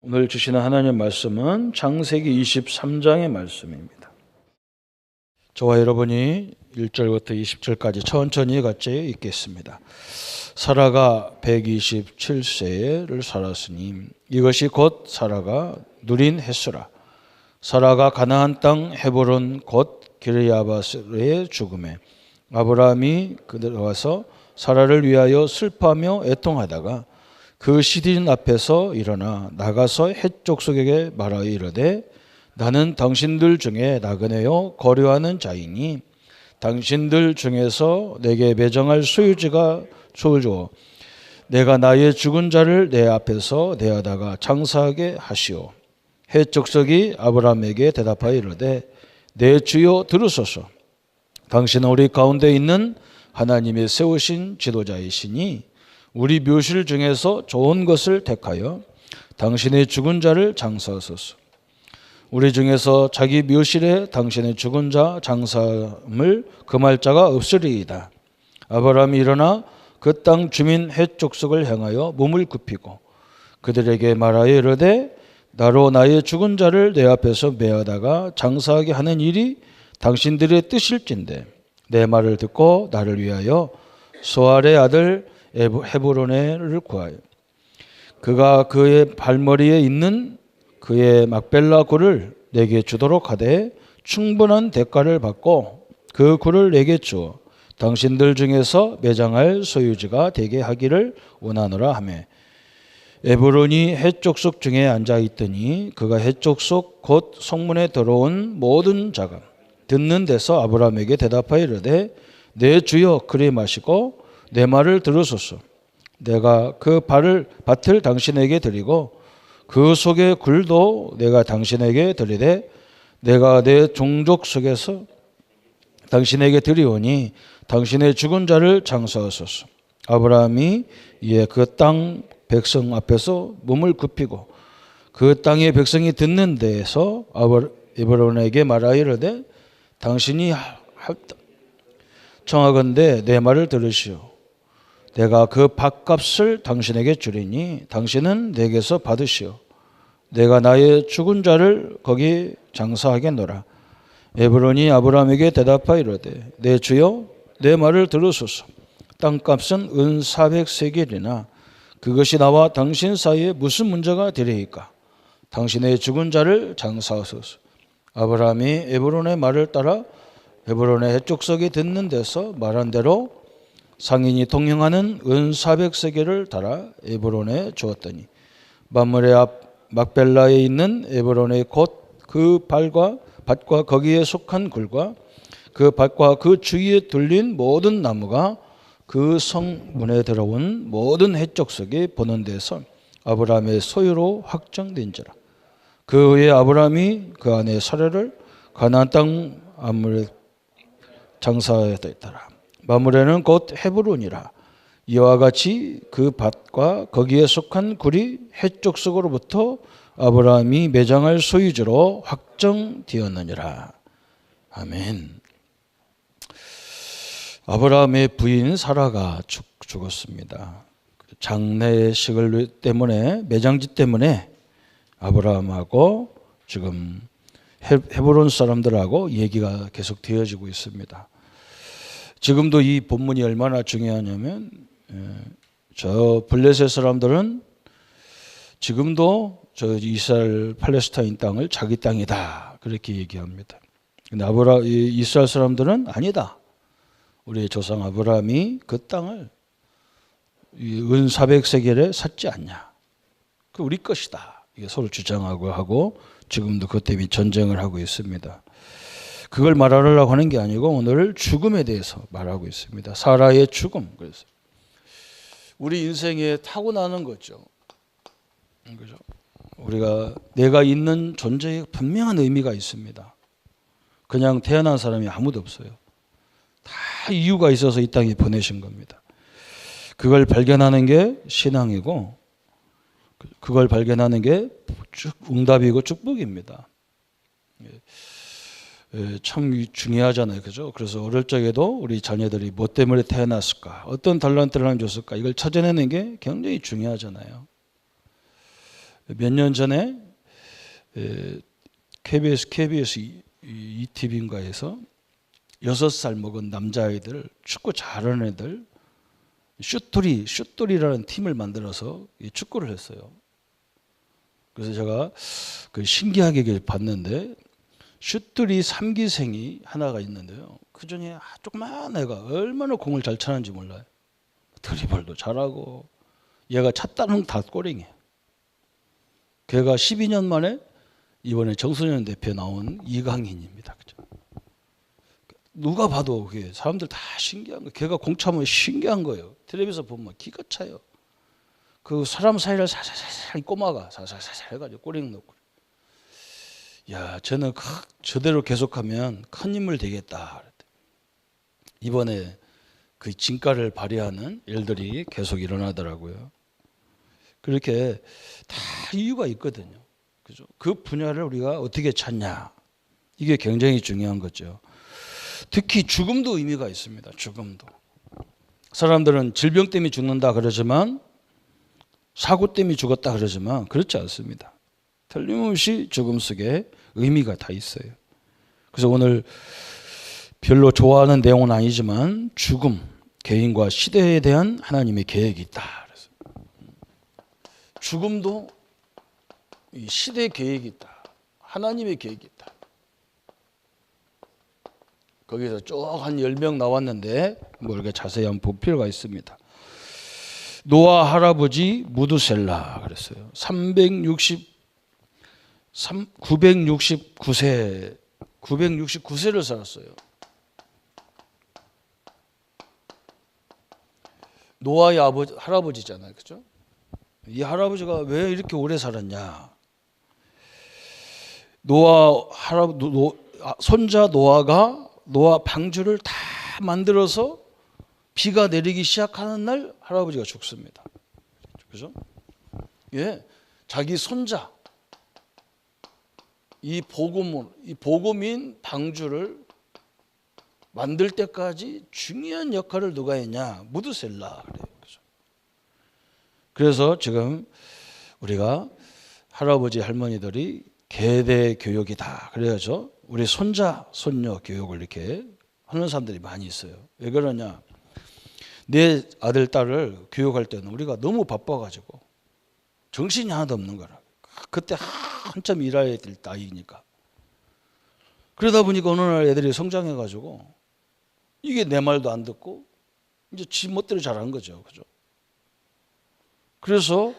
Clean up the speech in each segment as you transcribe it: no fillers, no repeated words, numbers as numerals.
오늘 주시는 하나님의 말씀은 창세기 23장의 말씀입니다. 저와 여러분이 1절부터 20절까지 천천히 같이 읽겠습니다. 사라가 127세를 살았으니 이것이 곧 사라가 누린 횟수라. 사라가 가나안 땅 헤브론 곧 기르야바스의 죽음에 아브라함이 들어가서 사라를 위하여 슬퍼하며 애통하다가 그 시딘 앞에서 일어나 나가서 헷 족속에게 말하여 이르되 나는 당신들 중에 나그네요 거류하는 자이니 당신들 중에서 내게 매정할 소유지가 주어 내가 나의 죽은 자를 내 앞에서 내어다가 장사하게 하시오. 헷 족속이 아브라함에게 대답하여 이르되 내 주여 들으소서. 당신은 우리 가운데 있는 하나님의 세우신 지도자이시니 우리 묘실 중에서 좋은 것을 택하여 당신의 죽은 자를 장사하소서. 우리 중에서 자기 묘실에 당신의 죽은 자 장사함을 금할 자가 없으리이다. 아브라함이 일어나 그 땅 주민 헷 족속을 향하여 몸을 굽히고 그들에게 말하여 이르되 나로 나의 죽은 자를 내 앞에서 메어다가 장사하게 하는 일이 당신들의 뜻일진데 내 말을 듣고 나를 위하여 소알의 아들 헤브론을 구하여 그가 그의 발머리에 있는 그의 막벨라 굴을 내게 주도록 하되 충분한 대가를 받고 그 굴을 내게 주어 당신들 중에서 매장할 소유지가 되게 하기를 원하노라 하매 에브론이 헷 족속 중에 앉아 있더니 그가 헷 족속 곧 성문에 들어온 모든 자가 듣는 데서 아브라함에게 대답하여 이르되 내 주여 그리 마시고 내 말을 들으소서. 내가 그 밭을 당신에게 드리고 그 속의 굴도 내가 당신에게 드리되 내가 내 종족 속에서 당신에게 드리오니 당신의 죽은 자를 장사하소서. 아브라함이 이에 그 땅 백성 앞에서 몸을 굽히고 그 땅의 백성이 듣는 데에서 에브론에게 말하여 이르되 당신이 청하건대 내 말을 들으시오. 내가 그 밭값을 당신에게 주리니 당신은 내게서 받으시오. 내가 나의 죽은 자를 거기 장사하겠노라. 에브론이 아브라함에게 대답하여 이르되 내 주여 내 말을 들으소서. 땅값은 은 400세겔이나 그것이 나와 당신 사이에 무슨 문제가 되리이까. 당신의 죽은 자를 장사하소서. 아브라함이 에브론의 말을 따라 에브론의 헷족속이 듣는 데서 말한 대로 상인이 통행하는 은 400세겔을 달아 에브론에 주었더니 만물의 앞 막벨라에 있는 에브론의 곧 그 밭과 거기에 속한 굴과 그 밭과 그 주위에 둘린 모든 나무가 그 성문에 들어온 모든 헷족속이 보는 데서 아브라함의 소유로 확정된지라. 그 후에 아브라함이 그 안에 사례를 가나안 땅 아물에 장사하였더라. 마므레는 곧 헤브론이라. 이와 같이 그 밭과 거기에 속한 굴이 헷 족속으로부터 아브라함이 매장할 소유주로 확정되었느니라. 아멘. 아브라함의 부인 사라가 죽었습니다. 장례식을 때문에 매장지 때문에 아브라함하고 지금 헤브론 사람들하고 얘기가 계속 되어지고 있습니다. 지금도 이 본문이 얼마나 중요하냐면 저 블레셋 사람들은 지금도 저 이스라엘 팔레스타인 땅을 자기 땅이다 그렇게 얘기합니다. 근데 이스라엘 사람들은 아니다. 우리의 조상 아브라함이 그 땅을 은 400세겔에 샀지 않냐. 그 우리 것이다. 이게 서로 주장하고 하고 지금도 그것 때문에 전쟁을 하고 있습니다. 그걸 말하려고 하는 게 아니고 오늘 죽음에 대해서 말하고 있습니다. 사라의 죽음. 그래서 우리 인생에 타고나는 거죠. 그죠? 우리가 내가 있는 존재에 분명한 의미가 있습니다. 그냥 태어난 사람이 아무도 없어요. 다 이유가 있어서 이 땅에 보내신 겁니다. 그걸 발견하는 게 신앙이고 그걸 발견하는 게 응답이고 축복입니다. 참 중요하잖아요. 그죠? 그래서 어릴 적에도 우리 자녀들이 뭐 때문에 태어났을까? 어떤 달란트를 하나님 줬을까? 이걸 찾아내는 게 굉장히 중요하잖아요. 몇 년 전에 KBS ETV인가에서 6살 먹은 남자아이들, 축구 잘하는 애들, 슛돌이라는 팀을 만들어서 축구를 했어요. 그래서 제가 그 신기하게 봤는데 슛돌이 3기생이 하나가 있는데요. 그 중에 조그만 애가 얼마나 공을 잘 차는지 몰라요. 드리블도 잘하고 얘가 찼다는 다 골이에요. 걔가 12년 만에 이번에 청소년 대표에 나온 이강인입니다. 그죠? 누가 봐도 그게 사람들 다 신기한 거예요. 걔가 공 차면 신기한 거예요. 텔레비에서 보면 기가 차요. 그 사람 사이를 살살 꼬마가 살살 해가지고 꼬링 넣고. 야, 저는 저대로 계속하면 큰 인물 되겠다. 이번에 그 진가를 발휘하는 일들이 계속 일어나더라고요. 그렇게 다 이유가 있거든요. 그죠? 그 분야를 우리가 어떻게 찾냐. 이게 굉장히 중요한 거죠. 특히 죽음도 의미가 있습니다. 죽음도. 사람들은 질병 때문에 죽는다 그러지만, 사고 때문에 죽었다 그러지만 그렇지 않습니다. 틀림없이 죽음 속에 의미가 다 있어요. 그래서 오늘 별로 좋아하는 내용은 아니지만 죽음, 개인과 시대에 대한 하나님의 계획이 있다. 그래서 죽음도 이 시대의 계획이 있다. 하나님의 계획이 있다. 거기서 쭉 한 10명 나왔는데 뭐 이렇게 자세히 한번 볼 필요가 있습니다. 노아 할아버지 무두셀라 그랬어요. 969세를 살았어요. 노아의 할아버지잖아요. 그죠? 이 할아버지가 왜 이렇게 오래 살았냐? 손자 노아가 노아 방주를 다 만들어서 비가 내리기 시작하는 날 할아버지가 죽습니다. 그죠? 예, 자기 손자 이 복음인 방주를 만들 때까지 중요한 역할을 누가 했냐? 무두셀라 그래요. 그죠? 그래서 지금 우리가 할아버지 할머니들이 계대 교육이다. 그래야죠. 우리 손자 손녀 교육을 이렇게 하는 사람들이 많이 있어요. 왜 그러냐? 내 아들 딸을 교육할 때는 우리가 너무 바빠가지고 정신이 하나도 없는 거라. 그때 한참 일해야 될 나이니까. 그러다 보니까 어느 날 애들이 성장해가지고 이게 내 말도 안 듣고 이제 지 멋대로 잘하는 거죠. 그죠? 그래서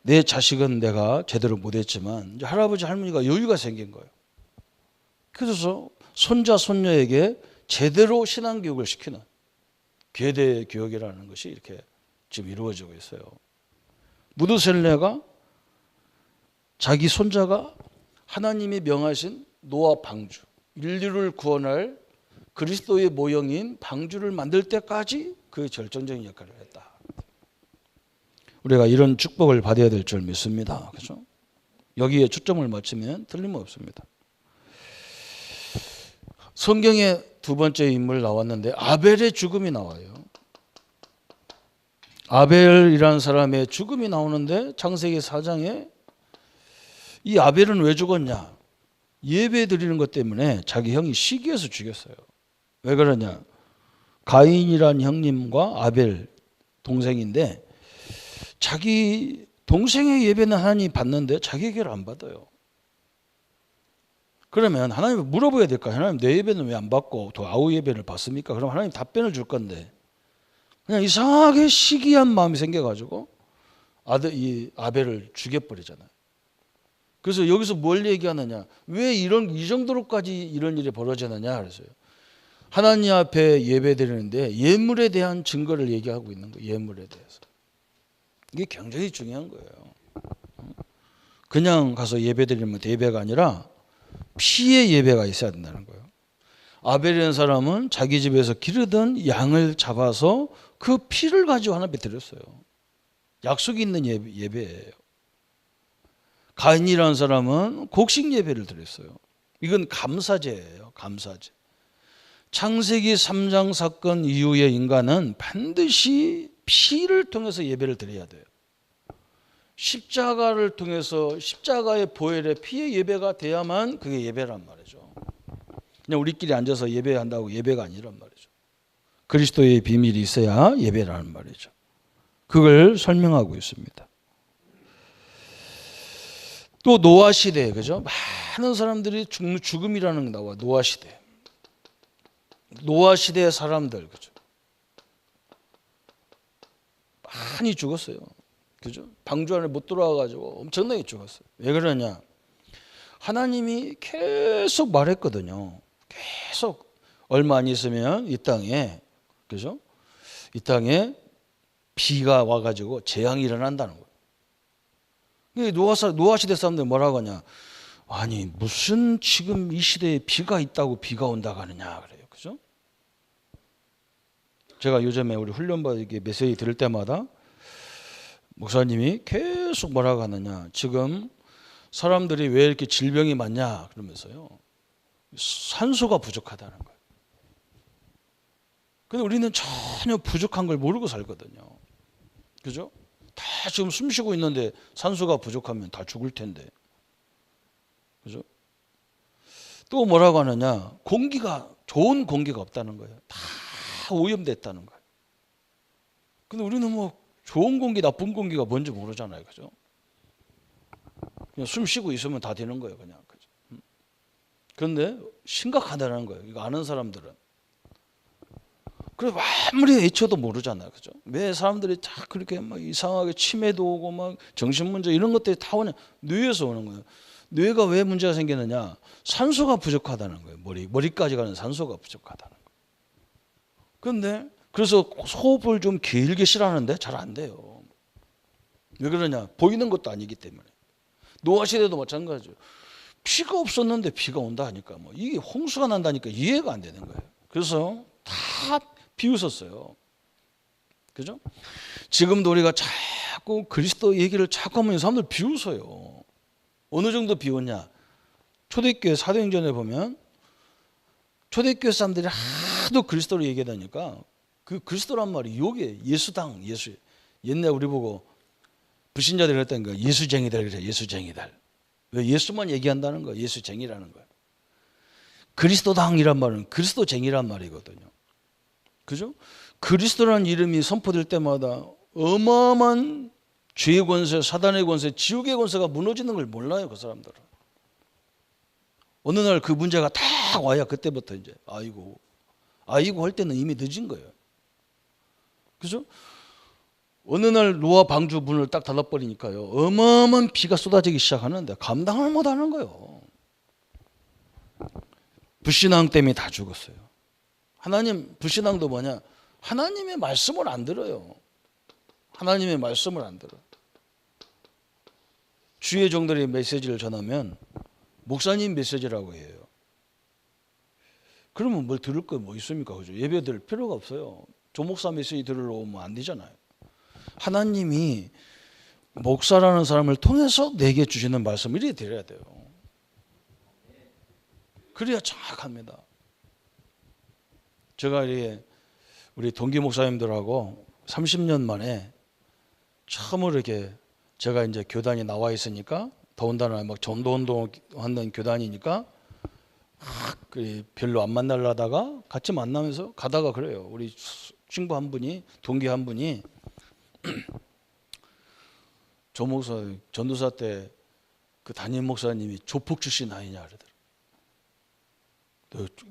내 자식은 내가 제대로 못했지만 이제 할아버지 할머니가 여유가 생긴 거예요. 그래서 손자 손녀에게 제대로 신앙교육을 시키는 계대 교육이라는 것이 이렇게 지금 이루어지고 있어요. 무두셀레가 자기 손자가 하나님이 명하신 노아 방주, 인류를 구원할 그리스도의 모형인 방주를 만들 때까지 그 결정적인 역할을 했다. 우리가 이런 축복을 받아야 될 줄 믿습니다. 그렇죠? 여기에 초점을 맞추면 틀림없습니다. 성경에 두 번째 인물 나왔는데 아벨의 죽음이 나와요. 아벨이라는 사람의 죽음이 나오는데 창세기 4장에 이 아벨은 왜 죽었냐? 예배 드리는 것 때문에 자기 형이 시기해서 죽였어요. 왜 그러냐? 가인이란 형님과 아벨 동생인데 자기 동생의 예배는 하나님이 받는데 자기에게를 안 받아요. 그러면 하나님을 물어봐야 될까? 하나님 내 예배는 왜 안 받고 또 아우 예배를 받습니까? 그럼 하나님 답변을 줄 건데 그냥 이상하게 시기한 마음이 생겨가지고 이 아벨을 죽여버리잖아요. 그래서 여기서 뭘 얘기하느냐? 왜 이 정도로까지 이런 일이 벌어지느냐? 그래서요. 하나님 앞에 예배 드리는데 예물에 대한 증거를 얘기하고 있는 거예요. 예물에 대해서. 이게 굉장히 중요한 거예요. 그냥 가서 예배 드리면 예배가 아니라 피의 예배가 있어야 된다는 거예요. 아벨이라는 사람은 자기 집에서 기르던 양을 잡아서 그 피를 가지고 하나님께 드렸어요. 약속이 있는 예배예요. 가인이라는 사람은 곡식 예배를 드렸어요. 이건 감사제예요. 감사제. 창세기 3장 사건 이후의 인간은 반드시 피를 통해서 예배를 드려야 돼요. 십자가를 통해서 십자가의 보혈의 피의 예배가 돼야만 그게 예배란 말이죠. 그냥 우리끼리 앉아서 예배한다고 예배가 아니란 말이죠. 그리스도의 비밀이 있어야 예배라는 말이죠. 그걸 설명하고 있습니다. 또 노아 시대, 그죠? 많은 사람들이 죽음이라는 게 나와. 노아 시대. 노아 시대의 사람들, 그죠? 많이 죽었어요. 그죠? 방주 안에 못 들어와가지고 엄청나게 죽었어요. 왜 그러냐? 하나님이 계속 말했거든요. 계속 얼마 안 있으면 이 땅에, 그죠? 이 땅에 비가 와가지고 재앙이 일어난다는 거예요. 노아 시대 사람들 뭐라고 하냐? 아니 무슨 지금 이 시대에 비가 있다고 비가 온다고 하느냐 그래요. 그죠? 제가 요즘에 우리 훈련받을 메시지 들을 때마다 목사님이 계속 뭐라고 하느냐? 지금 사람들이 왜 이렇게 질병이 많냐 그러면서요. 산소가 부족하다는 거예요. 근데 우리는 전혀 부족한 걸 모르고 살거든요. 그죠? 다 지금 숨 쉬고 있는데 산소가 부족하면 다 죽을 텐데. 그죠? 또 뭐라고 하느냐? 좋은 공기가 없다는 거예요. 다 오염됐다는 거예요. 근데 우리는 뭐 좋은 공기, 나쁜 공기가 뭔지 모르잖아요. 그죠? 그냥 숨 쉬고 있으면 다 되는 거예요. 그냥. 그죠? 그런데 심각하다는 거예요. 이거 아는 사람들은. 그래서 아무리 외쳐도 모르잖아요. 그죠? 왜 사람들이 다 그렇게 막 이상하게 치매도 오고 막 정신문제 이런 것들이 다 오냐? 뇌에서 오는 거예요. 뇌가 왜 문제가 생기느냐? 산소가 부족하다는 거예요. 머리까지 가는 산소가 부족하다는 거예요. 그런데 그래서 호흡을 좀 길게 쉬라는데 잘 안 돼요. 왜 그러냐? 보이는 것도 아니기 때문에. 노아 시대도 마찬가지죠. 피가 없었는데 비가 온다 하니까 뭐 이게 홍수가 난다니까 이해가 안 되는 거예요. 그래서 다 비웃었어요. 그죠? 지금도 우리가 자꾸 그리스도 얘기를 자꾸 하면 사람들 비웃어요. 어느 정도 비웃냐? 초대교회 사도행전에 보면 초대교회 사람들이 하도 그리스도를 얘기하다니까 그 그리스도란 말이 욕이에요. 예수당, 예수. 옛날 우리 보고 불신자들이 그랬다니까 예수쟁이들 그래, 예수쟁이들. 왜 예수만 얘기한다는 거야? 예수쟁이라는 거야. 그리스도당이란 말은 그리스도쟁이란 말이거든요. 그죠? 그리스도라는 이름이 선포될 때마다 어마어마한 죄의 권세, 사단의 권세, 지옥의 권세가 무너지는 걸 몰라요, 그 사람들은. 어느 날 그 문제가 딱 와야 그때부터 이제 아이고 할 때는 이미 늦은 거예요. 그죠? 어느 날 노아 방주 문을 딱 닫아버리니까요. 어마어마한 비가 쏟아지기 시작하는데 감당을 못하는 거예요. 불신앙 때문에 다 죽었어요. 불신앙도 뭐냐? 하나님의 말씀을 안 들어요. 하나님의 말씀을 안 들어요. 주의 종들의 메시지를 전하면 목사님 메시지라고 해요. 그러면 뭘 들을 거 뭐 있습니까? 그죠? 예배 드릴 필요가 없어요. 조목사 메시지 들으러 오면 안 되잖아요. 하나님이 목사라는 사람을 통해서 내게 주시는 말씀을 이렇게 드려야 돼요. 그래야 정확합니다. 제가 이렇게 우리 동기 목사님들하고 30년 만에 처음으로 이렇게 제가 이제 교단에 나와 있으니까 더군다나 막 전도운동 하는 교단이니까 별로 안 만나려다가 같이 만나면서 가다가 그래요. 우리 친구 한 분이 동기 한 분이 조 목사 전도사 때 그 담임 목사님이 조폭 출신 아니냐 그러더라고요.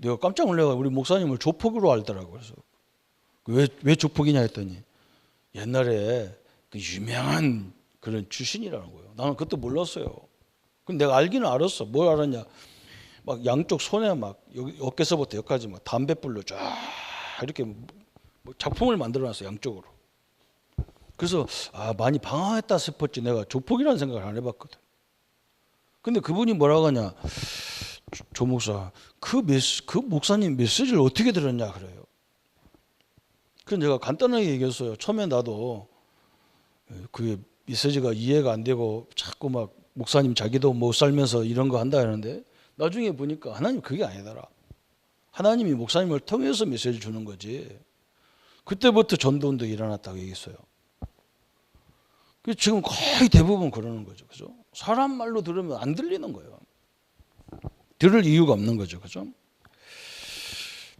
내가 깜짝 놀라가 우리 목사님을 조폭으로 알더라고요. 그래서 왜 조폭이냐 했더니 옛날에 그 유명한 그런 출신이라는 거예요. 나는 그것도 몰랐어요. 근데 내가 알기는 알았어. 뭘 알았냐? 막 양쪽 손에 막 여기 어깨서부터 여기까지 막 담뱃불로 쫙 이렇게 작품을 만들어놨어 양쪽으로. 그래서 많이 방황했다 싶었지 내가 조폭이라는 생각을 안 해봤거든. 근데 그분이 뭐라고 하냐? 조 목사 그 목사님 메시지를 어떻게 들었냐 그래요. 그래서 내가 간단하게 얘기했어요. 처음에 나도 그게 메시지가 이해가 안 되고 자꾸 막 목사님 자기도 못 살면서 이런 거 한다 하는데 나중에 보니까 하나님 그게 아니더라. 하나님이 목사님을 통해서 메시지 주는 거지. 그때부터 전도운동이 일어났다고 얘기했어요. 지금 거의 대부분 그러는 거죠. 그죠? 사람 말로 들으면 안 들리는 거예요. 들을 이유가 없는 거죠. 그죠?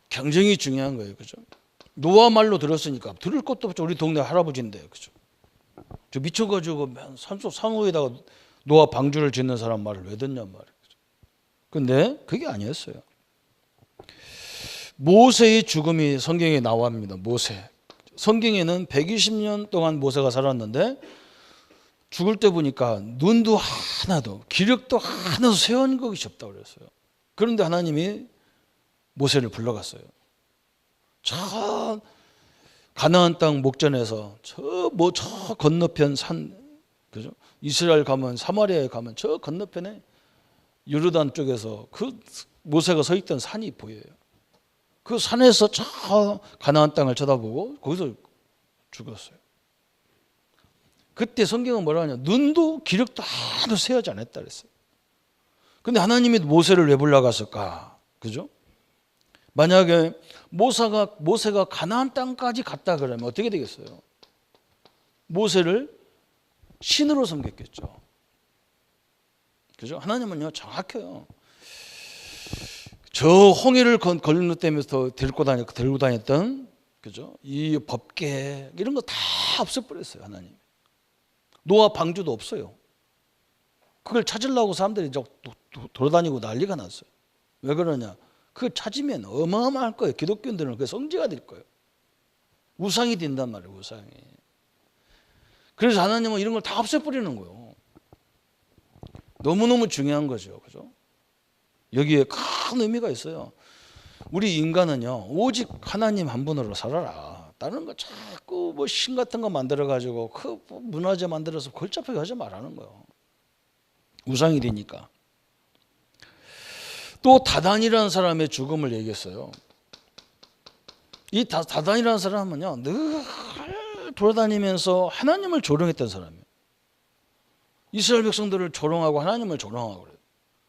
경쟁이 중요한 거예요. 그죠? 노아 말로 들었으니까 들을 것도 없죠. 우리 동네 할아버지인데. 그죠? 저 미쳐가지고 산속 산호에다가 노아 방주를 짓는 사람 말을 왜 듣냔 말이에요. 근데 그게 아니었어요. 모세의 죽음이 성경에 나옵니다. 모세. 성경에는 120년 동안 모세가 살았는데 죽을 때 보니까 눈도 하나도 기력도 하나도 세운 것이 없다고 그랬어요. 그런데 하나님이 모세를 불러갔어요. 저 가나안 땅 목전에서 저 건너편 산, 그죠? 이스라엘 가면 사마리아에 가면 저 건너편에 요르단 쪽에서 그 모세가 서 있던 산이 보여요. 그 산에서 저 가나안 땅을 쳐다보고 거기서 죽었어요. 그때 성경은 뭐라 하냐? 눈도 기력도 하나도 세하지 않았다 그랬어요. 근데 하나님이 모세를 왜 불러갔을까? 그죠? 만약에 모세가 가나안 땅까지 갔다 그러면 어떻게 되겠어요? 모세를 신으로 섬겼겠죠. 그죠? 하나님은요 정확해요. 저 홍해를 건너뛰면서 들고 다녔던 그죠? 이 법계 이런 거 다 없애버렸어요. 하나님. 노아 방주도 없어요. 그걸 찾으려고 사람들이 돌아다니고 난리가 났어요. 왜 그러냐? 그걸 찾으면 어마어마할 거예요. 기독교인들은 그 성지가 될 거예요. 우상이 된단 말이에요. 우상이. 그래서 하나님은 이런 걸 다 없애버리는 거예요. 너무너무 중요한 거죠. 그죠? 여기에 큰 의미가 있어요. 우리 인간은요 오직 하나님 한 분으로 살아라. 다른 거 자꾸 뭐 신 같은 거 만들어 가지고 그 문화재 만들어서 골잡하게 하지 말라는 거예요. 우상이 되니까. 또 다단이라는 사람의 죽음을 얘기했어요. 이 다단이라는 사람은요 늘 돌아다니면서 하나님을 조롱했던 사람이에요. 이스라엘 백성들을 조롱하고 하나님을 조롱하고 그래요.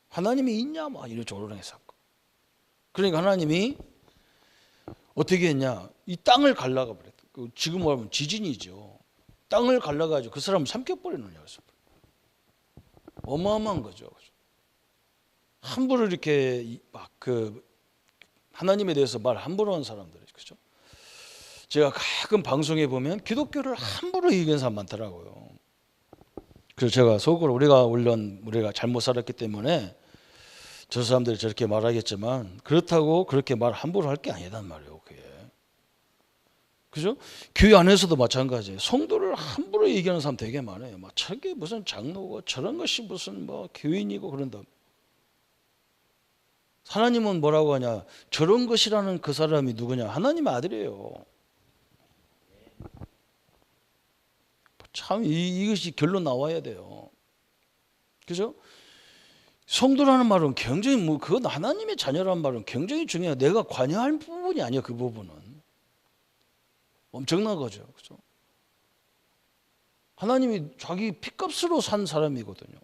하나님이 있냐 막 이런 조롱했었고. 그러니까 하나님이 어떻게 했냐? 이 땅을 갈라가 버렸다. 지금 말하면 지진이죠. 땅을 갈라가지고 그 사람을 삼켜버리는 거예요. 어마어마한 거죠. 함부로 이렇게 막 하나님에 대해서 말 함부로 하는 사람들, 그죠? 제가 가끔 방송에 보면 기독교를 함부로 얘기하는 사람 많더라고요. 그래서 제가 속으로 우리가 잘못 살았기 때문에 저 사람들이 저렇게 말하겠지만 그렇다고 그렇게 말 함부로 할 게 아니란 말이에요. 그게. 그죠? 교회 안에서도 마찬가지예요. 성도를 함부로 얘기하는 사람 되게 많아요. 막 저게 무슨 장로고 저런 것이 무슨 뭐 교인이고 그런다. 하나님은 뭐라고 하냐? 저런 것이라는 그 사람이 누구냐? 하나님의 아들이에요. 참 이것이 결론 나와야 돼요. 그죠? 성도라는 말은 굉장히 그건 하나님의 자녀라는 말은 굉장히 중요해요. 내가 관여할 부분이 아니에요. 그 부분은 엄청난 거죠. 그죠? 하나님이 자기 피값으로 산 사람이거든요.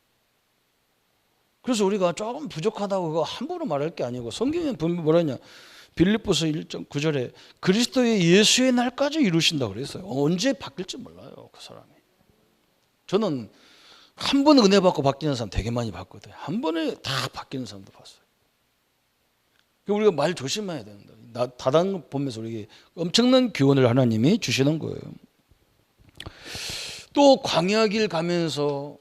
그래서 우리가 조금 부족하다고 그거 함부로 말할 게 아니고 성경에 보면 뭐라 했냐? 빌립보서 1.9절에 그리스도의 예수의 날까지 이루신다고 그랬어요. 언제 바뀔지 몰라요. 그 사람이. 저는 한 번 은혜 받고 바뀌는 사람 되게 많이 봤거든요. 한 번에 다 바뀌는 사람도 봤어요. 우리가 말 조심해야 된다. 다단 보면서 우리에게 엄청난 교훈을 하나님이 주시는 거예요. 또 광야길 가면서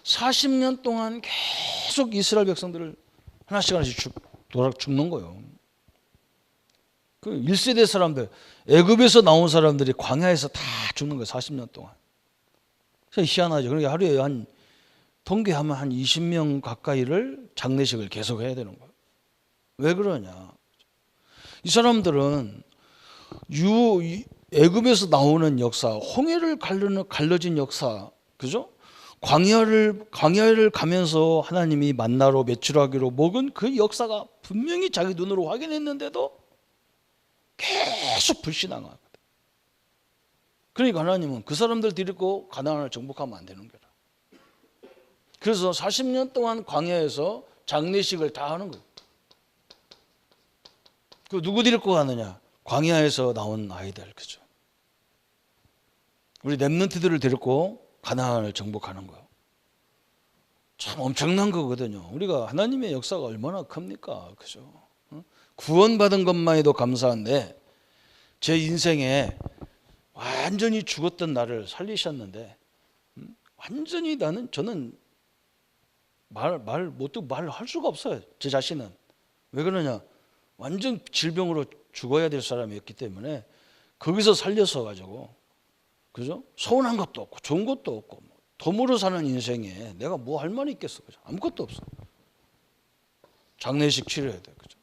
40년 동안 계속 이스라엘 백성들을 하나씩 죽는 거예요. 그 1세대 사람들, 애굽에서 나온 사람들이 광야에서 다 죽는 거예요. 40년 동안. 희한하죠. 그러니까 하루에 통계하면 한 20명 가까이를 장례식을 계속 해야 되는 거예요. 왜 그러냐? 이 사람들은 애굽에서 나오는 역사, 홍해를 갈라진 역사, 그죠? 광야를 가면서 하나님이 만나러 매출하기로 먹은 그 역사가 분명히 자기 눈으로 확인했는데도 계속 불신앙하거든. 그러니까 하나님은 그 사람들 데리고 가나안을 정복하면 안 되는 거라. 그래서 40년 동안 광야에서 장례식을 다 하는 거예요. 그 누구 데리고 가느냐? 광야에서 나온 아이들, 그죠? 우리 렘넌트들을 데리고 가나안을 정복하는 거예요. 참 엄청난 거거든요. 우리가 하나님의 역사가 얼마나 큽니까? 그죠? 구원받은 것만 해도 감사한데 제 인생에 완전히 죽었던 나를 살리셨는데 완전히 저는 말을 할 수가 없어요. 제 자신은. 왜 그러냐? 완전 질병으로 죽어야 될 사람이었기 때문에 거기서 살려서 가지고, 그죠? 서운한 것도 없고 좋은 것도 없고 덤으로 사는 인생에 내가 뭐 할 말이 있겠어? 그죠? 아무것도 없어. 장례식 치러야 돼. 그죠?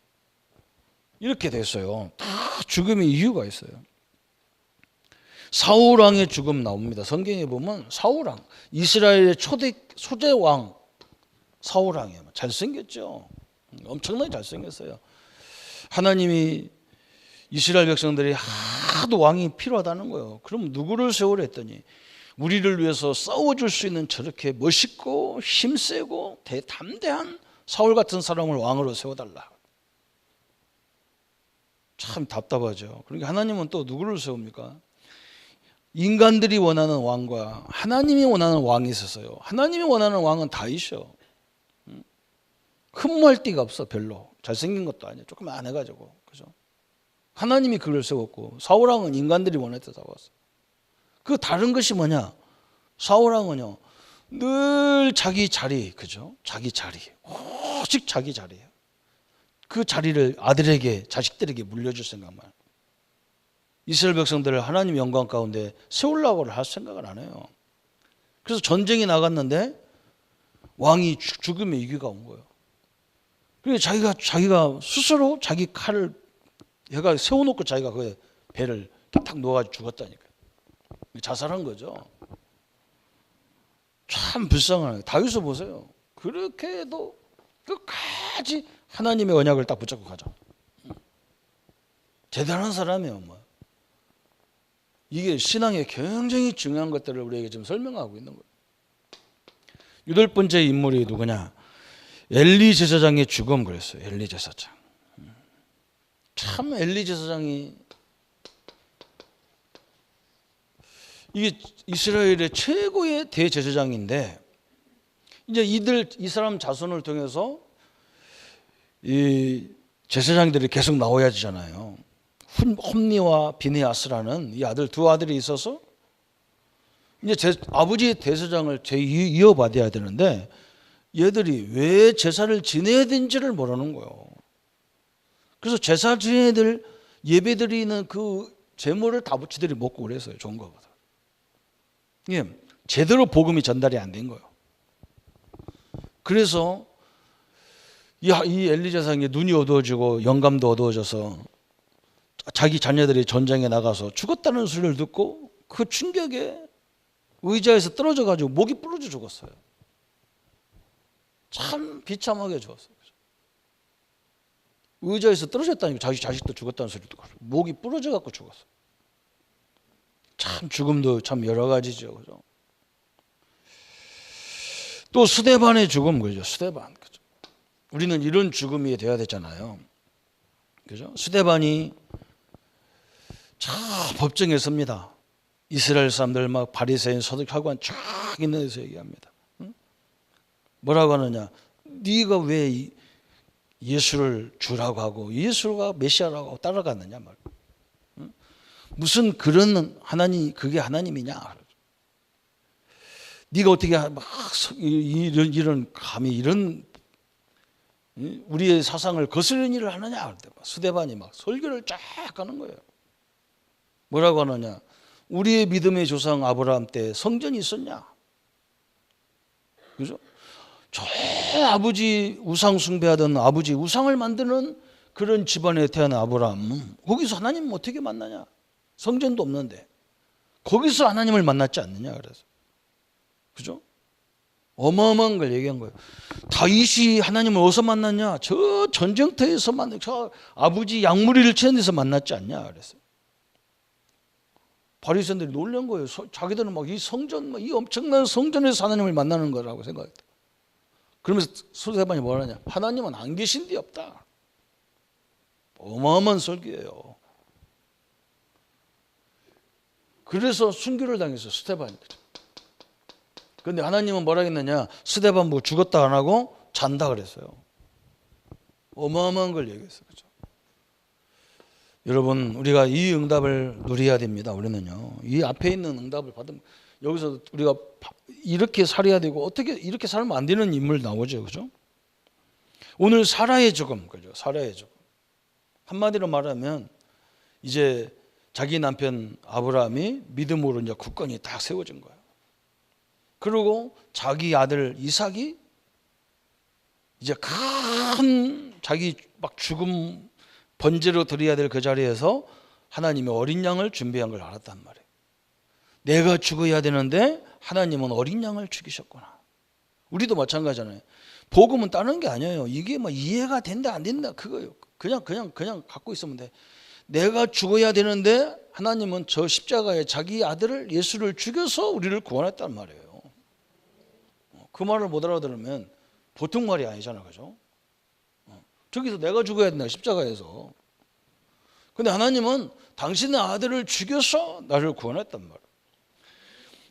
이렇게 됐어요. 다 죽음의 이유가 있어요. 사울 왕의 죽음 나옵니다. 성경에 보면 사울 왕, 이스라엘의 초대 왕 사울 왕이에요. 잘생겼죠. 엄청나게 잘생겼어요. 하나님이 이스라엘 백성들이 하도 왕이 필요하다는 거예요. 그럼 누구를 세우려 했더니 우리를 위해서 싸워줄 수 있는 저렇게 멋있고 힘세고 담대한 사울 같은 사람을 왕으로 세워달라. 참 답답하죠. 그러니까 하나님은 또 누구를 세웁니까? 인간들이 원하는 왕과 하나님이 원하는 왕이 있었어요. 하나님이 원하는 왕은 다윗이요. 흠모할 데가 없어. 별로 잘생긴 것도 아니야. 조금 안 해가지고. 그죠? 하나님이 그를 세웠고 사울왕은 인간들이 원했다 세웠어. 그 다른 것이 뭐냐? 사울왕은요 늘 자기 자리, 그죠? 자기 자리, 오직 자기 자리예요. 그 자리를 아들에게, 자식들에게 물려줄 생각만. 이스라엘 백성들을 하나님 영광 가운데 세우려고 할 생각을 안 해요. 그래서 전쟁이 나갔는데 왕이 죽음의 위기가 온 거예요. 그래서 자기가 스스로 자기 칼을 얘가 세워놓고 자기가 그 배를 탁 놓아가지고 죽었다니까요. 자살한 거죠. 참 불쌍하네요. 다윗을 보세요. 그렇게 해도 끝까지 하나님의 언약을 딱 붙잡고 가자. 대단한 사람이에요. 뭐. 이게 신앙의 굉장히 중요한 것들을 우리에게 지금 설명하고 있는 거예요. 8번째 인물이 누구냐? 엘리 제사장의 죽음 그랬어요. 엘리 제사장. 참 엘리 제사장이 이게 이스라엘의 최고의 대제사장인데 이제 이 사람 자손을 통해서 이 제사장들이 계속 나와야 되잖아요. 홈니와 비느하스라는 이 두 아들이 있어서 이제 아버지의 대제사장을 이어받아야 되는데 얘들이 왜 제사를 지내야 되는지를 모르는 거예요. 그래서 제사 지내야 될 예배 드리는 그 제물을 다 부치들이 먹고 그랬어요. 좋은 거보다. 예, 제대로 복음이 전달이 안 된 거예요. 그래서 이 엘리 제사장이 눈이 어두워지고 영감도 어두워져서 자기 자녀들이 전쟁에 나가서 죽었다는 소리를 듣고 그 충격에 의자에서 떨어져 가지고 목이 부러져 죽었어요. 참 비참하게 죽었어요. 의자에서 떨어졌다니까. 자기 자식도 죽었다는 소리 듣고 목이 부러져 갖고 죽었어요. 참 죽음도 참 여러 가지죠. 그죠? 또 스데반의 죽음 그죠? 스데반. 그죠? 우리는 이런 죽음이 돼야 되잖아요. 그죠? 스데반이 참 법정에 섭니다. 이스라엘 사람들 막 바리새인 서두카관 쫙 있는 데서 얘기합니다. 응? 뭐라고 하느냐? 네가 왜 예수를 주라고 하고 예수가 메시아라고 하고 따라갔느냐 말. 응? 무슨 그런 하나님 그게 하나님이냐? 네가 어떻게 막 이런 감히 이런 우리의 사상을 거스르는 일을 하느냐? 스데반이 막 설교를 쫙 하는 거예요. 뭐라고 하느냐? 우리의 믿음의 조상 아브라함 때 성전이 있었냐? 그죠? 저 아버지 우상 숭배하던 아버지 우상을 만드는 그런 집안에 태어난 아브라함 거기서 하나님 어떻게 만나냐? 성전도 없는데 거기서 하나님을 만났지 않느냐? 그래서 그죠? 어마어마한 걸 얘기한 거예요. 다윗이 하나님을 어디서 만났냐? 저 전쟁터에서 저 아버지 양무리를 치는 데서 만났지 않냐? 그랬어요. 바리새인들이 놀란 거예요. 자기들은 막 이 성전, 이 엄청난 성전에서 하나님을 만나는 거라고 생각했다. 그러면서 스데반이 뭐라냐? 하나님은 안 계신 데 없다. 어마어마한 설교예요. 그래서 순교를 당했어요. 스데반이. 그런데 하나님은 뭐라 했느냐? 스데반 보고 죽었다 안 하고 잔다 그랬어요. 어마어마한 걸 얘기했어요. 그렇죠? 여러분, 우리가 이 응답을 누려야 됩니다. 우리는요. 이 앞에 있는 응답을 받으면 여기서 우리가 이렇게 살아야 되고 어떻게 이렇게 살면 안 되는 인물 나오죠. 그죠? 오늘 사라의 죽음. 그죠? 사라의 죽음. 한마디로 말하면 이제 자기 남편 아브라함이 믿음으로 이제 굳건히 딱 세워진 거예요. 그리고 자기 아들 이삭이 이제 큰 자기 막 죽음 번제로 드려야 될 그 자리에서 하나님이 어린 양을 준비한 걸 알았단 말이에요. 내가 죽어야 되는데 하나님은 어린 양을 죽이셨구나. 우리도 마찬가지잖아요. 복음은 따는 게 아니에요. 이게 뭐 이해가 된다 안 된다 그거예요. 그냥 갖고 있으면 돼. 내가 죽어야 되는데 하나님은 저 십자가에 자기 아들을 예수를 죽여서 우리를 구원했단 말이에요. 그 말을 못 알아들으면 보통 말이 아니잖아, 그죠? 저기서 내가 죽어야 된다 십자가에서. 근데 하나님은 당신의 아들을 죽여서 나를 구원했단 말이에요.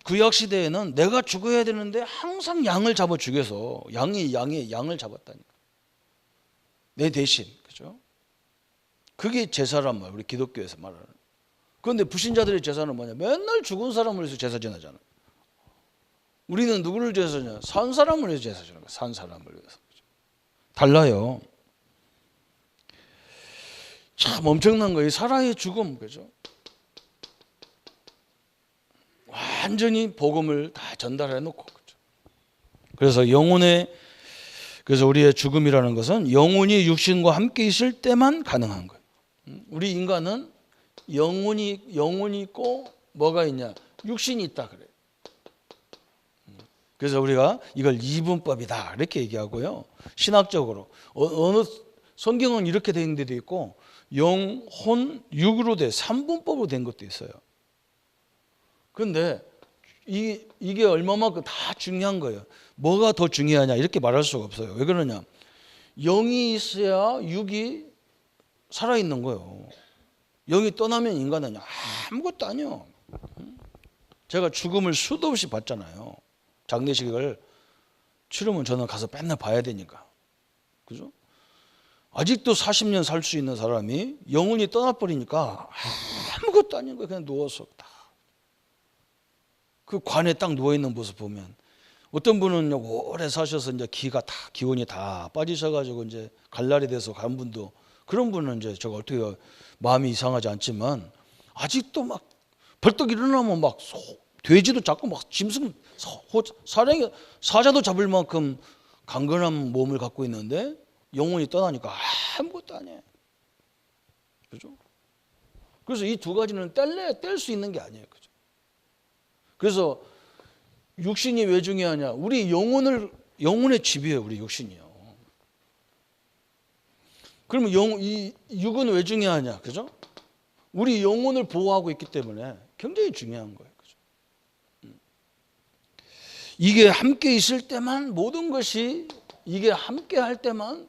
구약 시대에는 내가 죽어야 되는데 항상 양을 잡아 죽여서 양을 잡았다니까. 내 대신, 그죠? 그게 제사란 말, 우리 기독교에서 말하는. 그런데 불신자들의 제사는 뭐냐? 맨날 죽은 사람을 위해서 제사 지내잖아. 우리는 누구를 제사 지내냐? 산 사람을 위해서 제사 지내는 거야. 산 사람을 위해서. 달라요. 참 엄청난 거예요. 사라의 죽음, 그죠? 완전히 복음을 다 전달해 놓고, 그죠? 그래서 그래서 우리의 죽음이라는 것은 영혼이 육신과 함께 있을 때만 가능한 거예요. 우리 인간은 영혼이 있고 뭐가 있냐? 육신이 있다 그래요. 그래서 우리가 이걸 이분법이다 이렇게 얘기하고요. 신학적으로 어느 성경은 이렇게 된 데도 있고 영혼 육으로 돼 3분법으로 된 것도 있어요. 그런데 이게 얼마만큼 다 중요한 거예요. 뭐가 더 중요하냐 이렇게 말할 수가 없어요. 왜 그러냐? 영이 있어야 육이 살아있는 거예요. 영이 떠나면 인간은 아무것도 아니에요. 제가 죽음을 수도 없이 봤잖아요. 장례식을 치르면 저는 가서 맨날 봐야 되니까. 그죠? 아직도 40년 살 수 있는 사람이 영혼이 떠나버리니까 아무것도 아닌 거예요. 그냥 누워서 딱. 그 관에 딱 누워있는 모습 보면 어떤 분은 오래 사셔서 이제 기운이 다 빠지셔가지고 이제 갈날이 돼서 간 분도 그런 분은 이제 제가 어떻게 마음이 이상하지 않지만 아직도 막 벌떡 일어나면 막 돼지도 잡고 막 짐승 사자도 잡을 만큼 강건한 몸을 갖고 있는데 영혼이 떠나니까 아무것도 아니에요. 그죠? 그래서 이 두 가지는 뗄 수 있는 게 아니에요. 그죠? 그래서 육신이 왜 중요하냐? 우리 영혼의 집이에요. 우리 육신이요. 그러면 이 육은 왜 중요하냐? 그죠? 우리 영혼을 보호하고 있기 때문에 굉장히 중요한 거예요. 그죠? 이게 함께 있을 때만 모든 것이 이게 함께 할 때만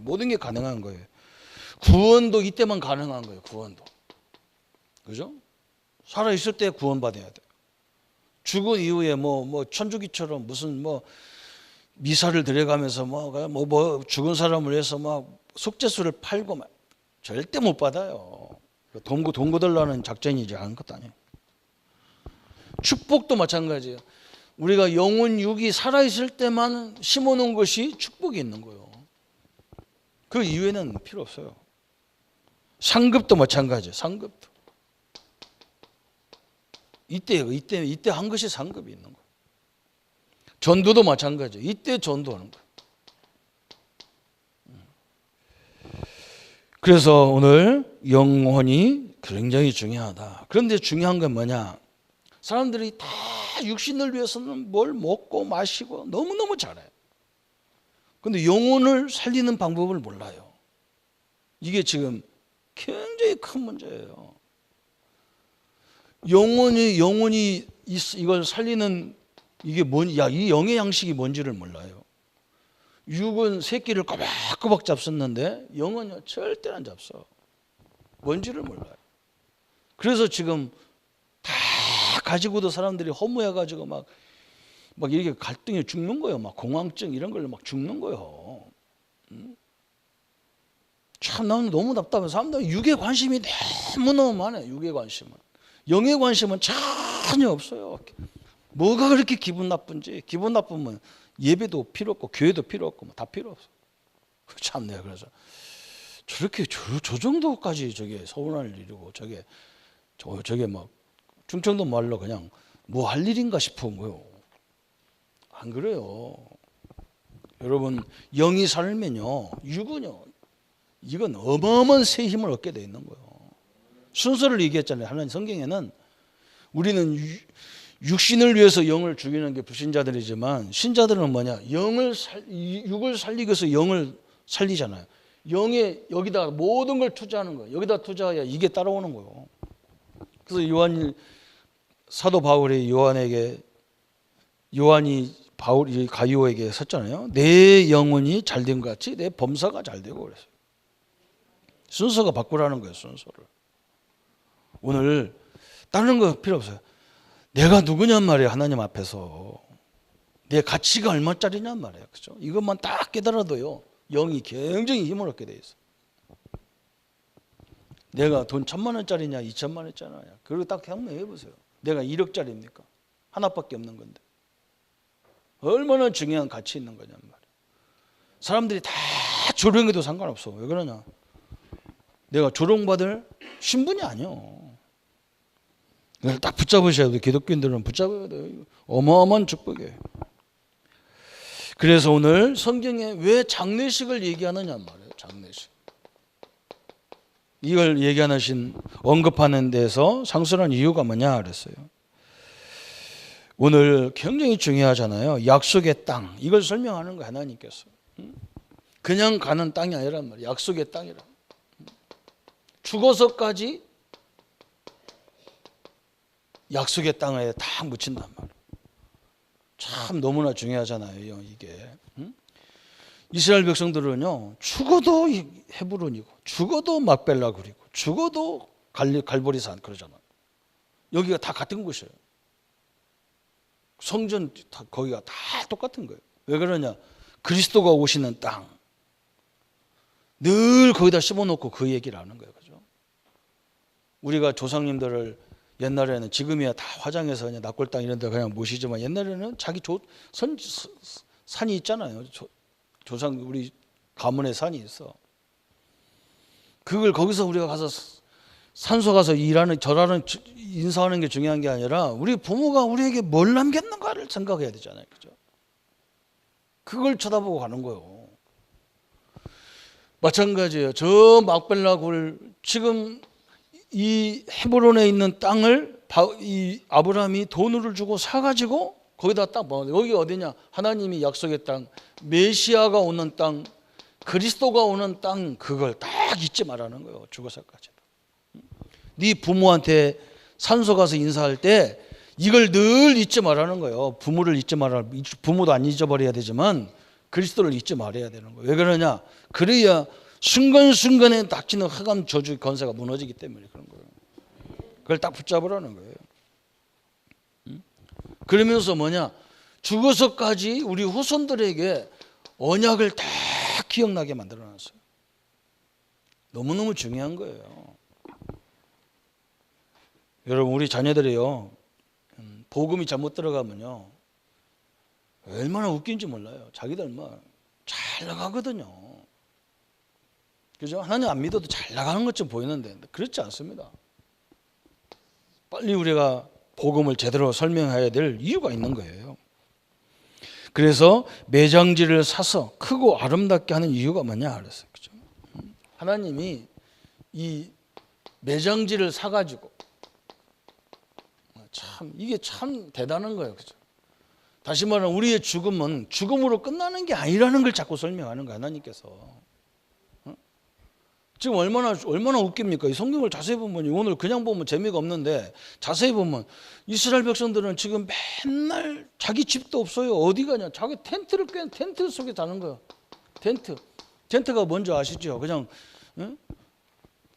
모든 게 가능한 거예요. 구원도 이때만 가능한 거예요. 구원도. 그죠? 살아 있을 때 구원받아야 돼요. 죽은 이후에 뭐 천주기처럼 무슨 미사를 드려가면서 죽은 사람을 위해서 막 속죄수를 팔고 막 절대 못 받아요. 동고 달라는 작전이지 않은 것도 아니에요. 축복도 마찬가지예요. 우리가 영혼 육이 살아있을 때만 심어놓은 것이 축복이 있는 거예요. 그 이외에는 필요 없어요. 상급도 마찬가지예요. 상급도. 이때 한 것이 상급이 있는 거예요. 전도도 마찬가지예요. 이때 전도하는 거예요. 그래서 오늘 영혼이 굉장히 중요하다. 그런데 중요한 건 뭐냐? 사람들이 다 육신을 위해서는 뭘 먹고 마시고 너무너무 잘해요. 그런데 영혼을 살리는 방법을 몰라요. 이게 지금 굉장히 큰 문제예요. 영혼이 이걸 살리는 이게 이 영의 양식이 뭔지를 몰라요. 육은 새끼를 꼬박꼬박 잡섰는데 영은요 절대 안 잡서. 뭔지를 몰라요. 그래서 지금 다 가지고도 사람들이 허무해가지고 막 이렇게 갈등이 죽는 거예요. 막 공황증 이런 걸로 막 죽는 거예요. 참 나는 너무 답답해. 사람들 육에 관심이 너무너무 많아요. 육에 관심은. 영에 관심은 전혀 없어요. 뭐가 그렇게 기분 나쁜지. 기분 나쁘면 예배도 필요 없고 교회도 필요 없고 다 필요 없어. 참네. 그래서 저렇게 저 정도까지 저게 서운할 일이고 저게 막 충청도 말로 그냥 뭐 할 일인가 싶은 거요. 안 그래요. 여러분 영이 살면요 육은요 이건 어마어마한 새 힘을 얻게 돼 있는 거예요. 순서를 얘기했잖아요. 하나님 성경에는 우리는 육신을 위해서 영을 죽이는 게 불신자들이지만 신자들은 뭐냐? 육을 살리기 위해서 영을 살리잖아요. 영에 여기다 모든 걸 투자하는 거예요. 여기다 투자해야 이게 따라오는 거예요. 그래서 사도 바울이 요한이 가이오에게 썼잖아요. 내 영혼이 잘된 것 같이 내 범사가 잘되고 그랬어요. 순서가 바꾸라는 거예요. 순서를. 오늘 다른 거 필요 없어요. 내가 누구냔 말이에요. 하나님 앞에서 내 가치가 얼마짜리냔 말이에요. 그렇죠? 이것만 딱 깨달아도요 영이 굉장히 힘을 얻게 돼 있어요. 내가 돈 1,000만 원짜리냐 2,000만 원짜리냐 그리고 딱 한번 해보세요. 내가 1억짜리입니까? 하나밖에 없는 건데 얼마나 중요한 가치 있는 거냔 말이에요. 사람들이 다 조롱해도 상관없어. 왜 그러냐? 내가 조롱받을 신분이 아니요. 이걸 딱 붙잡으셔야 돼요. 기독교인들은 붙잡아야 돼요. 어마어마한 축복이에요. 그래서 오늘 성경에 왜 장례식을 얘기하느냐 말이에요. 장례식. 이걸 언급하는 데서 상수한 이유가 뭐냐 그랬어요. 오늘 굉장히 중요하잖아요. 약속의 땅. 이걸 설명하는 거예요. 하나님께서. 그냥 가는 땅이 아니란 말이에요. 약속의 땅이라. 죽어서까지 약속의 땅에 딱 묻힌단 말이에요. 참 너무나 중요하잖아요. 이게. 이스라엘 백성들은요. 죽어도 헤브론이고 죽어도 막벨라 그리고 죽어도 갈보리산 그러잖아요. 여기가 다 같은 곳이에요. 성전 거기가 다 똑같은 거예요. 왜 그러냐? 그리스도가 오시는 땅. 늘 거기다 씹어놓고 그 얘기를 하는 거예요. 그죠? 우리가 조상님들을 옛날에는 지금이야 다 화장해서 그냥 납골당 이런 데 그냥 모시지만 옛날에는 자기 산이 있잖아요. 조상 우리 가문에 산이 있어. 그걸 거기서 우리가 가서 산소 가서 절하는 인사하는 게 중요한 게 아니라 우리 부모가 우리에게 뭘 남겼는가를 생각해야 되잖아요. 그죠? 그걸 쳐다보고 가는 거예요. 마찬가지예요. 저 막벨라 굴 지금 이 헤브론에 있는 땅을 이 아브라함이 돈을 주고 사가지고 거기다 딱 여기 어디냐? 하나님이 약속의 땅, 메시아가 오는 땅, 그리스도가 오는 땅 그걸 딱 잊지 말라는 거예요. 죽어서까지도. 네 부모한테 산소 가서 인사할 때 이걸 늘 잊지 말라는 거예요. 부모를 잊지 말아. 부모도 안 잊어버려야 되지만 그리스도를 잊지 말아야 되는 거예요. 왜 그러냐? 그래야 순간순간에 닥치는 흑암 저주 권세가 무너지기 때문에 그런 거예요. 그걸 딱 붙잡으라는 거예요. 그러면서 뭐냐? 죽어서까지 우리 후손들에게 언약을 다 기억나게 만들어놨어요. 너무너무 중요한 거예요. 여러분 우리 자녀들이요. 복음이 잘못 들어가면요. 얼마나 웃긴지 몰라요. 자기들만 잘 나가거든요. 그죠? 하나님 안 믿어도 잘 나가는 것처럼 보이는데 그렇지 않습니다. 빨리 우리가 복음을 제대로 설명해야 될 이유가 있는 거예요. 그래서 매장지를 사서 크고 아름답게 하는 이유가 뭐냐 그랬어요. 그죠? 하나님이 이 매장지를 사가지고 이게 참 대단한 거예요. 그죠? 다시 말하면 우리의 죽음은 죽음으로 끝나는 게 아니라는 걸 자꾸 설명하는 거예요. 하나님께서. 지금 얼마나 웃깁니까? 이 성경을 자세히 보면 오늘 그냥 보면 재미가 없는데 자세히 보면 이스라엘 백성들은 지금 맨날 자기 집도 없어요. 어디 가냐? 자기 텐트 속에 자는 거예요. 텐트가 뭔지 아시죠? 그냥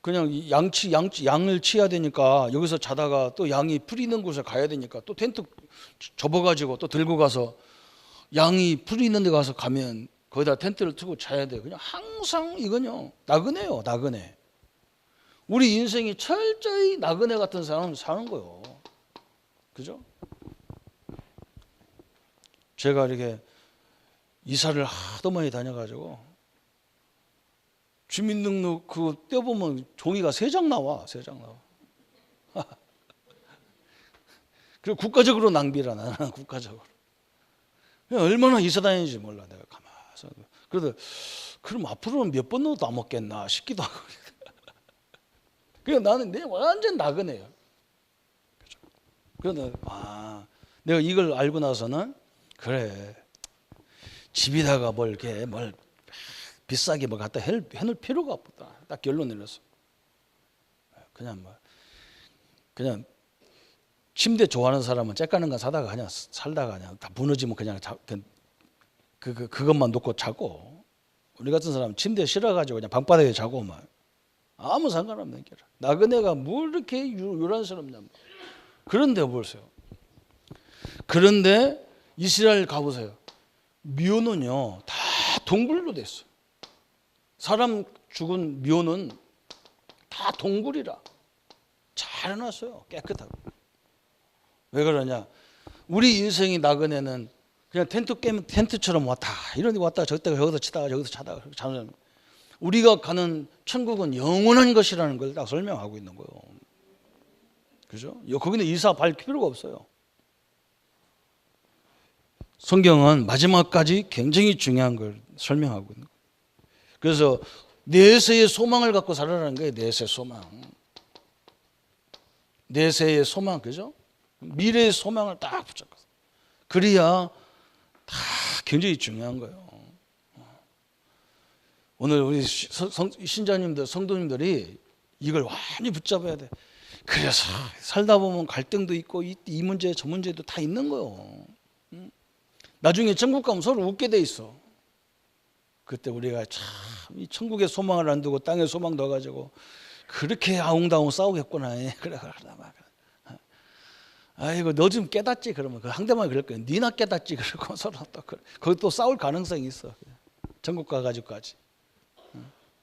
그냥 양을 치야 되니까 여기서 자다가 또 양이 풀 있는 곳에 가야 되니까 또 텐트 접어가지고 또 들고 가서 양이 풀 있는 데 가서 가면 거기다 텐트를 트고 자야 돼. 그냥 항상 이건요 나그네요, 나그네. 우리 인생이 철저히 나그네 같은 사람은 사는 거요. 그죠? 제가 이렇게 이사를 하도 많이 다녀가지고 주민등록 그거 떼보면 종이가 3장 나와, 3장 나와. 그리고 국가적으로 낭비라, 나는 국가적으로. 얼마나 이사 다니는지 몰라, 내가 가만히. 그래도 그럼 앞으로는 몇 번도 안 먹겠나 싶기도 하고. 그래서 나는 완전 나그네요. 그래서 내가 이걸 알고 나서는 그래, 집에다가 뭘 비싸게 뭐 갖다 해놓을 필요가 없다. 딱 결론 내렸어. 그냥 침대 좋아하는 사람은 째까는 거 사다가 그냥 살다가 그냥 다 무너지면 그냥 그것만 놓고 자고, 우리 같은 사람은 침대 싫어가지고 그냥 방바닥에 자고 막 아무 상관없는 게라. 나그네가 뭘 이렇게 요란스럽냐. 그런데 보세요. 그런데 이스라엘 가보세요. 묘는요 다 동굴로 됐어. 사람 죽은 묘는 다 동굴이라 잘 해놨어요. 깨끗하고. 왜 그러냐? 우리 인생이 나그네는 그냥 텐트처럼 왔다 이런 데 왔다가 저기서 치다가 저기서 자다가 자는. 우리가 가는 천국은 영원한 것이라는 걸 딱 설명하고 있는 거예요. 그죠? 거기는 이사 발 필요가 없어요. 성경은 마지막까지 굉장히 중요한 걸 설명하고 있는 거예요. 그래서 내세의 소망을 갖고 살아라는 거예요. 내세 소망. 내세의 소망, 그죠? 미래의 소망을 딱 붙잡고. 그래야 다 굉장히 중요한 거예요. 오늘 우리 신자님들, 성도님들이 이걸 완전히 붙잡아야 돼. 그래서 살다 보면 갈등도 있고 이 문제 저 문제도 다 있는 거예요. 나중에 천국 가면 서로 웃게 돼 있어. 그때 우리가 참 이 천국의 소망을 안 두고 땅에 소망 넣어가지고 그렇게 아웅다웅 싸우겠구나. 그래. 아이고 너 좀 깨닫지. 그러면 그 상대방이 그럴 거야. 니나 깨닫지. 그러고 서로 또 거기 또 싸울 가능성이 있어. 천국 가가지고까지.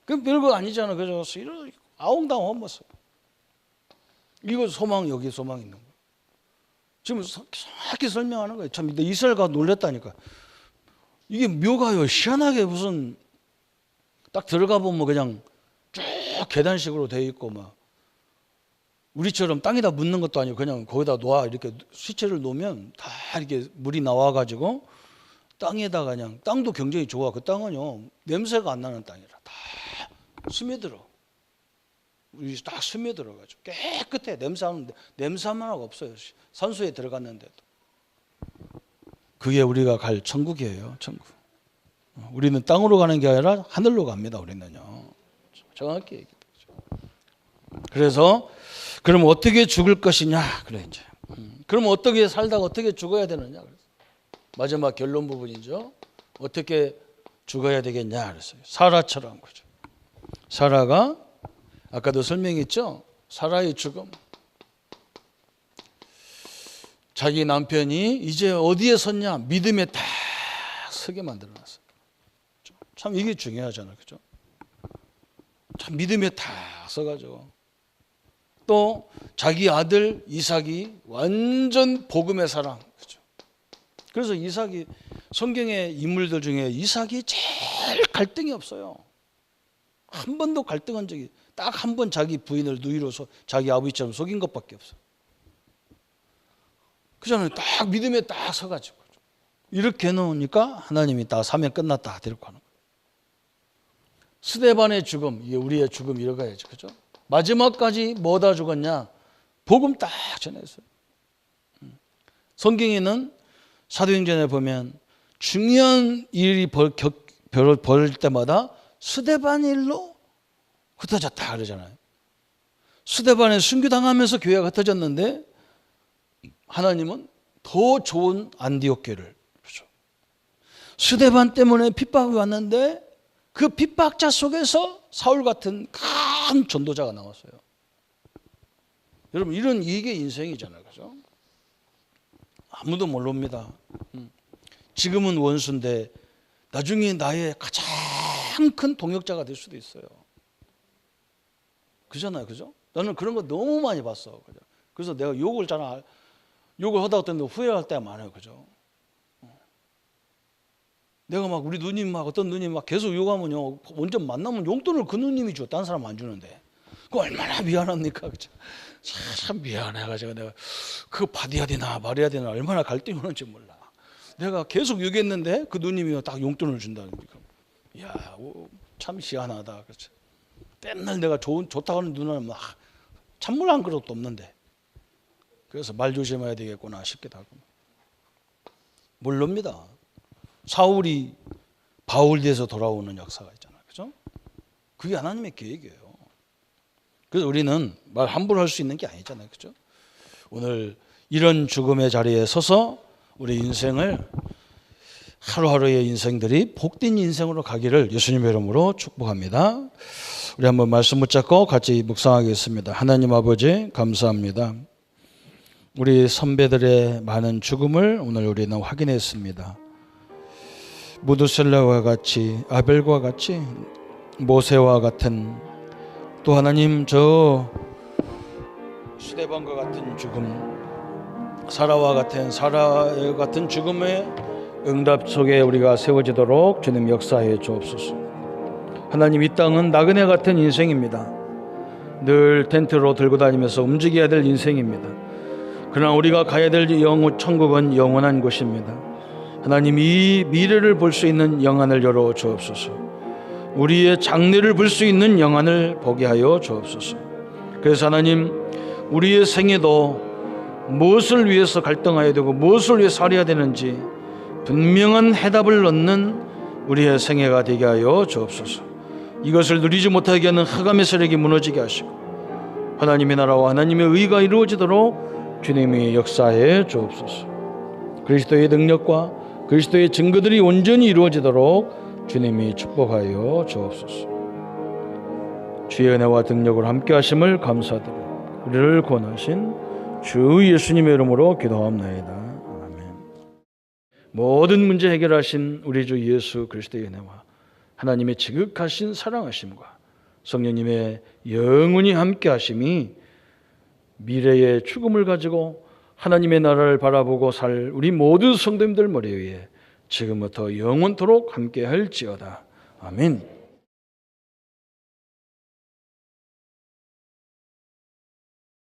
그럼 별거 아니잖아. 그래서 이런 아웅다웅 험었어. 이거 소망, 여기 소망 있는 거야. 지금 정확히 설명하는 거예요. 참 이스라엘 가서 놀랬다니까. 이게 묘가요. 희한하게 무슨 딱 들어가 보면 그냥 쭉 계단식으로 돼 있고 막 우리처럼 땅에다 묻는 것도 아니고 그냥 거기다 놓아 이렇게 시체를 놓으면 다 이렇게 물이 나와가지고 땅에다가 그냥 땅도 굉장히 좋아. 그 땅은요 냄새가 안 나는 땅이라 다 스며들어. 우리 딱 스며들어가지고 깨끗해. 냄새만 하고 없어요. 산소에 들어갔는데도. 그게 우리가 갈 천국이에요. 천국. 우리는 땅으로 가는 게 아니라 하늘로 갑니다. 우리는요. 정확히 얘기하죠. 그래서 그럼 어떻게 죽을 것이냐? 그래 이제. 그럼 어떻게 살다가 어떻게 죽어야 되느냐? 마지막 결론 부분이죠. 어떻게 죽어야 되겠냐? 그랬어요. 사라처럼 그죠. 사라가 아까도 설명했죠. 사라의 죽음. 자기 남편이 이제 어디에 섰냐? 믿음에 딱 서게 만들어놨어요. 참 이게 중요하잖아요. 그죠? 참 믿음에 딱 서가지고 또 자기 아들 이삭이 완전 복음의 사랑. 그죠? 그래서 이삭이 성경의 인물들 중에 이삭이 제일 갈등이 없어요. 한 번도 갈등한 적이 딱 한 번 자기 부인을 누이로 자기 아버지처럼 속인 것밖에 없어. 그잖아요. 딱 믿음에 딱 서가지고 이렇게 해놓으니까 하나님이 딱 사명 끝났다 데리고 가는 거예요. 스데반의 죽음, 이게 우리의 죽음 이러가야죠, 그죠? 마지막까지 뭐다 죽었냐? 복음 딱 전했어요. 성경에는 사도행전에 보면 중요한 일이 벌어질 때마다 스데반 일로 흩어졌다 그러잖아요. 스데반에 순교당하면서 교회가 흩어졌는데 하나님은 더 좋은 안디옥 교회를, 그렇죠? 스데반 때문에 핍박이 왔는데 그 핍박자 속에서 사울 같은 전도자가 나왔어요. 여러분 이게 인생이잖아요. 그죠? 아무도 모릅니다. 지금은 원수인데 나중에 나의 가장 큰 동역자가 될 수도 있어요. 그잖아요. 그죠? 나는 그런 거 너무 많이 봤어. 그죠? 그래서 내가 욕을 하다 보면 후회할 때가 많아요. 그죠? 내가 막 우리 누님 막 어떤 누님 막 계속 욕하면요. 먼저 만나면 용돈을 그 누님이 줘. 다른 사람 안 주는데. 그 얼마나 미안합니까? 그죠? 참 미안해가지고 내가 그거 받아야 되나 말해야 되나 얼마나 갈등이 오는지 몰라. 내가 계속 욕했는데 그 누님이 딱 용돈을 준다는 거니까. 야, 참 희한하다. 그렇죠? 맨날 내가 좋다고 하는 누나는 막 찬물 한 그릇도 없는데. 그래서 말 조심해야 되겠구나 싶기도 하고. 모릅니다. 사울이 바울 뒤에서 돌아오는 역사가 있잖아요. 그죠? 그게 하나님의 계획이에요. 그래서 우리는 말 함부로 할 수 있는 게 아니잖아요. 그죠? 오늘 이런 죽음의 자리에 서서 우리 인생을 하루하루의 인생들이 복된 인생으로 가기를 예수님의 이름으로 축복합니다. 우리 한번 말씀 붙잡고 같이 묵상하겠습니다. 하나님 아버지 감사합니다. 우리 선배들의 많은 죽음을 오늘 우리는 확인했습니다. 무드셀라와 같이 아벨과 같이 모세와 같은 또 하나님 저 스데반과 같은 죽음 사라와 같은 죽음의 응답 속에 우리가 세워지도록 주님 역사해 주옵소서. 하나님 이 땅은 나그네 같은 인생입니다. 늘 텐트로 들고 다니면서 움직여야 될 인생입니다. 그러나 우리가 가야 될 천국은 영원한 곳입니다. 하나님 이 미래를 볼 수 있는 영안을 열어 주옵소서. 우리의 장래를 볼 수 있는 영안을 보게 하여 주옵소서. 그래서 하나님 우리의 생애도 무엇을 위해서 갈등해야 되고 무엇을 위해 살아야 되는지 분명한 해답을 얻는 우리의 생애가 되게 하여 주옵소서. 이것을 누리지 못하게 하는 흑암의 세력이 무너지게 하시고 하나님의 나라와 하나님의 의가 이루어지도록 주님이 역사해 주옵소서. 그리스도의 능력과 그리스도의 증거들이 온전히 이루어지도록 주님이 축복하여 주옵소서. 주의 은혜와 능력으로 함께 하심을 감사드리고 우리를 구원하신 주 예수님의 이름으로 기도하옵나이다. 아멘. 모든 문제 해결하신 우리 주 예수 그리스도의 은혜와 하나님의 지극하신 사랑하심과 성령님의 영원히 함께 하심이 미래의 죽음을 가지고 하나님의 나라를 바라보고 살 우리 모든 성도님들 머리 위에 지금부터 영원토록 함께 할지어다. 아멘.